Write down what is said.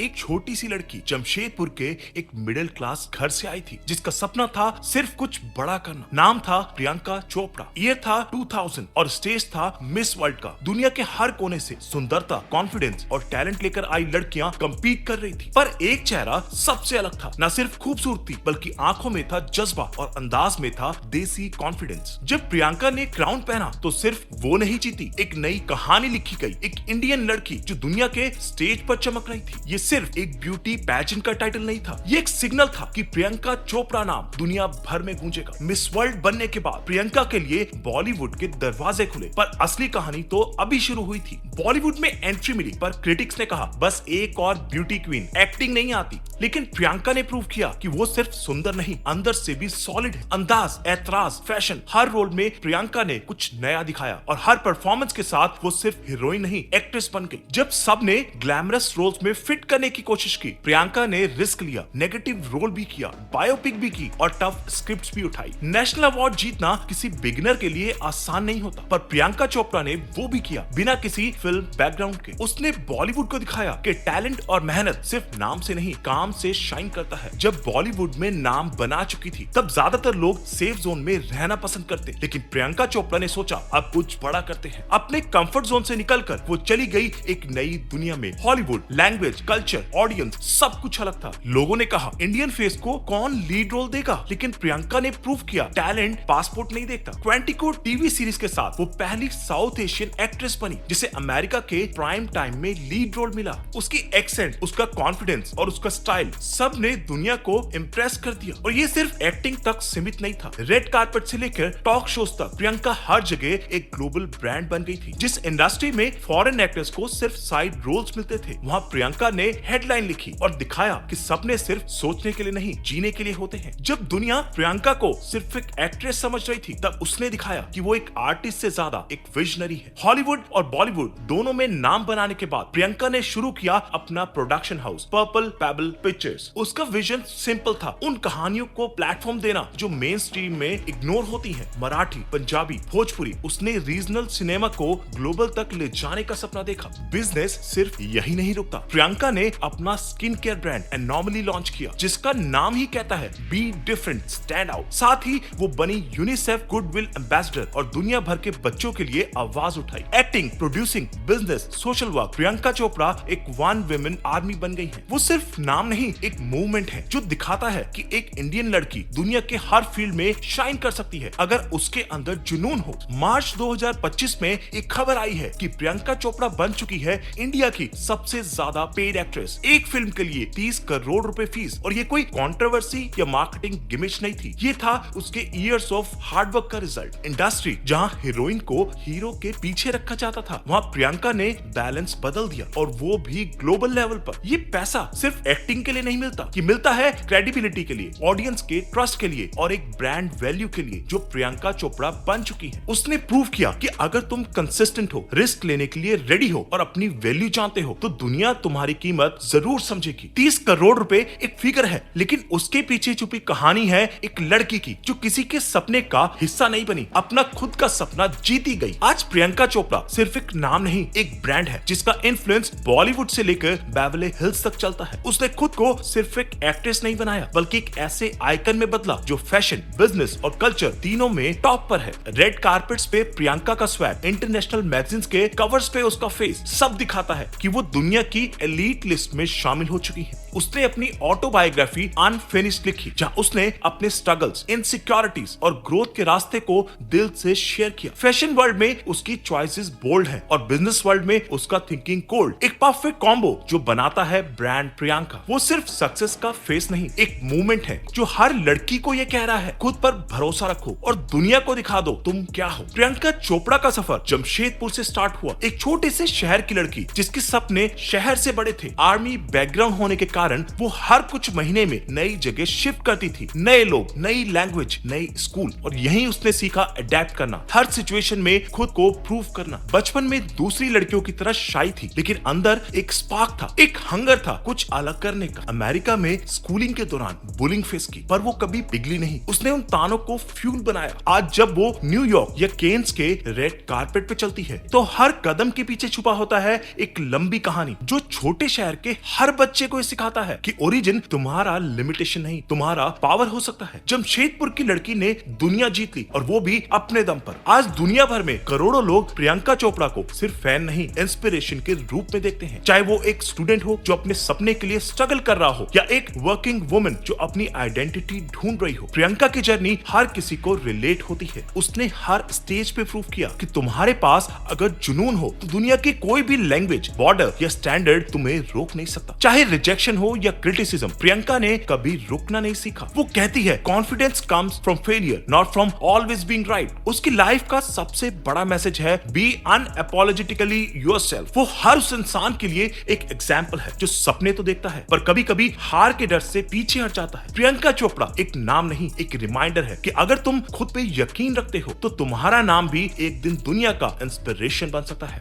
एक छोटी सी लड़की जमशेदपुर के एक मिडिल क्लास घर से आई थी, जिसका सपना था सिर्फ कुछ बड़ा करना। नाम था प्रियंका चोपड़ा, ईयर था 2000 और स्टेज था मिस वर्ल्ड का। दुनिया के हर कोने से सुंदरता, कॉन्फिडेंस और टैलेंट लेकर आई लड़कियां कंपीट कर रही थी, पर एक चेहरा सबसे अलग था। न सिर्फ खूबसूरती बल्कि आंखों में था जज्बा और अंदाज में था देसी कॉन्फिडेंस। जब प्रियंका ने क्राउन पहना तो सिर्फ वो नहीं जीती, एक नई कहानी लिखी गई, एक इंडियन लड़की जो दुनिया के स्टेज पर चमक रही थी। ये सिर्फ एक ब्यूटी पैजेंट का टाइटल नहीं था, ये एक सिग्नल था कि प्रियंका चोपड़ा नाम दुनिया भर में गूंजेगा। मिस वर्ल्ड बनने के बाद प्रियंका के लिए बॉलीवुड के दरवाजे खुले, पर असली कहानी तो अभी शुरू हुई थी। बॉलीवुड में एंट्री मिली, पर क्रिटिक्स ने कहा बस एक और ब्यूटी क्वीन, एक्टिंग नहीं आती। लेकिन प्रियंका ने प्रूव किया कि वो सिर्फ सुंदर नहीं, अंदर से भी सॉलिड है। अंदाज, ऐतराज, फैशन, हर रोल में प्रियंका ने कुछ नया दिखाया और हर परफॉर्मेंस के साथ वो सिर्फ हीरोइन नहीं, एक्ट्रेस बन गई। जब सब ने ग्लैमरस रोल्स में फिट करने की कोशिश की, प्रियंका ने रिस्क लिया, नेगेटिव रोल भी किया, बायोपिक भी की और टफ स्क्रिप्ट्स भी उठाई। नेशनल अवार्ड जीतना किसी बिगिनर के लिए आसान नहीं होता, पर प्रियंका चोपड़ा ने वो भी किया बिना किसी फिल्म बैकग्राउंड के। उसने बॉलीवुड को दिखाया कि टैलेंट और मेहनत सिर्फ नाम से नहीं, काम से शाइन करता है। जब बॉलीवुड में नाम बना चुकी थी, तब ज्यादातर लोग सेफ जोन में रहना पसंद करते, लेकिन प्रियंका चोपड़ा ने सोचा अब कुछ बड़ा करते हैं। अपने कंफर्ट जोन से निकलकर वो चली गई एक नई दुनिया में। हॉलीवुड, लैंग्वेज, कल्चर, ऑडियंस, सब कुछ अलग था। लोगों ने कहा इंडियन फेस को कौन लीड रोल देगा, लेकिन प्रियंका ने प्रूव किया टैलेंट पासपोर्ट नहीं देखता। क्वेंटिको टीवी सीरीज के साथ वो पहली साउथ एशियन एक्ट्रेस बनी जिसे अमेरिका के प्राइम टाइम में लीड रोल मिला। उसकी एक्सेंट, उसका कॉन्फिडेंस और उसका स्टाइल सब ने दुनिया को इम्प्रेस कर दिया। और ये सिर्फ एक्टिंग तक सीमित नहीं था, रेड कार्पेट से लेकर टॉक शोज तक प्रियंका हर जगह एक ग्लोबल ब्रांड बन गई थी। जिस इंडस्ट्री में फॉरेन एक्टर्स को सिर्फ साइड रोल्स मिलते थे, वहाँ प्रियंका ने हेडलाइन लिखी और दिखाया कि सपने सिर्फ सोचने के लिए नहीं, जीने के लिए होते हैं। जब दुनिया प्रियंका को सिर्फ एक एक्ट्रेस समझ रही थी, तब उसने दिखाया कि वो एक आर्टिस्ट से ज्यादा एक विजनरी है। हॉलीवुड और बॉलीवुड दोनों में नाम बनाने के बाद प्रियंका ने शुरू किया अपना production house purple payable pictures. उसका विजन सिंपल था, उन कहानियों को प्लेटफॉर्म देना जो मेन स्ट्रीम में इग्नोर होती हैं। मराठी, पंजाबी, भोजपुरी, उसने रीजनल सिनेमा को ग्लोबल तक ले जाने का सपना देखा। बिजनेस सिर्फ यही नहीं रुकता, प्रियंका ने अपना skin care brand anomaly launch किया, जिसका नाम ही कहता है बी डिफरेंट, स्टैंड आउट। साथ ही वो बनी यूनिसेफ गुडविल एम्बेसडर और दुनिया भर के बच्चों के लिए आवाज उठाई। Acting, producing, business, social work, Priyanka Chopra एक वन वुमेन आर्मी बन गई है। वो सिर्फ नाम नहीं, एक मूवमेंट है जो दिखाता है कि एक इंडियन लड़की दुनिया के हर फील्ड में शाइन कर सकती है अगर उसके अंदर जुनून हो। मार्च 2025 में एक खबर आई है कि प्रियंका चोपड़ा बन चुकी है इंडिया की सबसे ज्यादा पेड एक्ट्रेस। एक फिल्म के लिए 30 करोड़ रुपए फीस, और ये कोई कंट्रोवर्सी या मार्केटिंग गिमिच नहीं थी, ये था उसके इयर्स ऑफ हार्डवर्क का रिजल्ट। इंडस्ट्री जहां हीरोइन को हीरो के पीछे रखा जाता था, वहां प्रियंका ने बैलेंस बदल दिया, और वो भी ग्लोबल लेवल पर। ये पैसा सिर्फ एक्टिंग के लिए नहीं मिलता, ये मिलता है क्रेडिबिलिटी के लिए, ऑडियंस के ट्रस्ट के लिए और एक ब्रांड वैल्यू के लिए जो प्रियंका चोपड़ा बन चुकी है। उसने प्रूव किया कि अगर तुम कंसिस्टेंट हो, रिस्क लेने के लिए रेडी हो और अपनी वैल्यू जानते हो, तो दुनिया तुम्हारी कीमत जरूर समझेगी। 30 करोड़ रुपए एक फिगर है, लेकिन उसके पीछे छुपी कहानी है एक लड़की की जो किसी के सपने का हिस्सा नहीं बनी, अपना खुद का सपना जीती गई। आज प्रियंका चोपड़ा सिर्फ एक नाम नहीं, एक ब्रांड है जिसका इन्फ्लुएंस बॉलीवुड से लेकर बेवरली हिल्स तक चलता है। उसने खुद को सिर्फ एक एक्ट्रेस नहीं बनाया, बल्कि एक ऐसे आइकन में बदला जो फैशन, बिजनेस और कल्चर तीनों में टॉप पर है। रेड कारपेट्स पे प्रियंका का स्वैग, इंटरनेशनल मैगजीन्स के कवर्स पे उसका फेस, सब दिखाता है कि वो दुनिया की एलीट लिस्ट में शामिल हो चुकी है। उसने अपनी ऑटोबायोग्राफी अनफिनिश्ड लिखी, जहां उसने अपने स्ट्रगल्स, इनसिक्योरिटीज और ग्रोथ के रास्ते को दिल से शेयर किया। फैशन वर्ल्ड में उसकी चॉइसेस बोल्ड हैं और बिजनेस वर्ल्ड में उसका थिंकिंग कोल्ड। एक परफेक्ट कॉम्बो जो बनाता है ब्रांड प्रियंका। वो सिर्फ सक्सेस का फेस नहीं, एक मूवमेंट है जो हर लड़की को ये कह रहा है खुद पर भरोसा रखो और दुनिया को दिखा दो तुम क्या हो। प्रियंका चोपड़ा का सफर जमशेदपुर से स्टार्ट हुआ, एक छोटे से शहर की लड़की जिसके सपने शहर से बड़े थे। आर्मी बैकग्राउंड होने के कारण वो हर कुछ महीने में नई जगह शिफ्ट करती थी, नए लोग, नई लैंग्वेज, नई स्कूल, और यही उसने सीखा अडेप्ट करना, हर सिचुएशन में खुद को प्रूव करना। बचपन में दूसरी लड़कियों की तरह शाई थी, लेकिन अंदर एक स्पार्क था, एक हंगर था कुछ अलग करने का। अमेरिका में स्कूलिंग के दौरान बुलिंग फेस की, पर वो कभी पिघली नहीं। उसने उन तानों को फ्यूल बनाया। आज जब वो न्यूयॉर्क या केन्स के रेड कारपेट पे चलती है, तो हर कदम के पीछे छुपा होता है एक लंबी कहानी, जो छोटे शहर के हर बच्चे को सिखाता है कि ओरिजिन तुम्हारा लिमिटेशन नहीं, तुम्हारा पावर हो सकता है। जमशेदपुर की लड़की ने दुनिया जीत ली, और वो भी अपने दम पर। आज दुनिया भर में करोड़ों लोग प्रियंका चोपड़ा को सिर्फ फैन नहीं, इंस्पिरेशन के रूप में देखते हैं। चाहे वो एक स्टूडेंट हो जो अपने सपने के लिए स्ट्रगल कर रहा हो, या एक वर्किंग वुमन जो अपनी आइडेंटिटी ढूंढ रही हो, प्रियंका की जर्नी हर किसी को रिलेट होती है। उसने हर स्टेज पे प्रूव किया कि तुम्हारे पास अगर जुनून हो तो दुनिया की कोई भी लैंग्वेज, बॉर्डर या स्टैंडर्ड तुम्हें रोक नहीं सकता। चाहे रिजेक्शन हो या क्रिटिसिज्म, प्रियंका ने कभी रुकना नहीं सीखा। वो कहती है confidence comes from failure, not from always being right. उसकी लाइफ का सबसे बड़ा मैसेज है बी अनअपोलोजेटिकली योरसेल्फ। वो हर उस इंसान के लिए एक एग्जाम्पल है जो सपने तो देखता है, पर कभी कभी हार के डर से पीछे हट जाता है। प्रियंका चोपड़ा एक नाम नहीं, एक रिमाइंडर है कि अगर तुम खुद पे यकीन रखते हो तो तुम्हारा नाम भी एक दिन दुनिया का इंस्पिरेशन बन सकता है।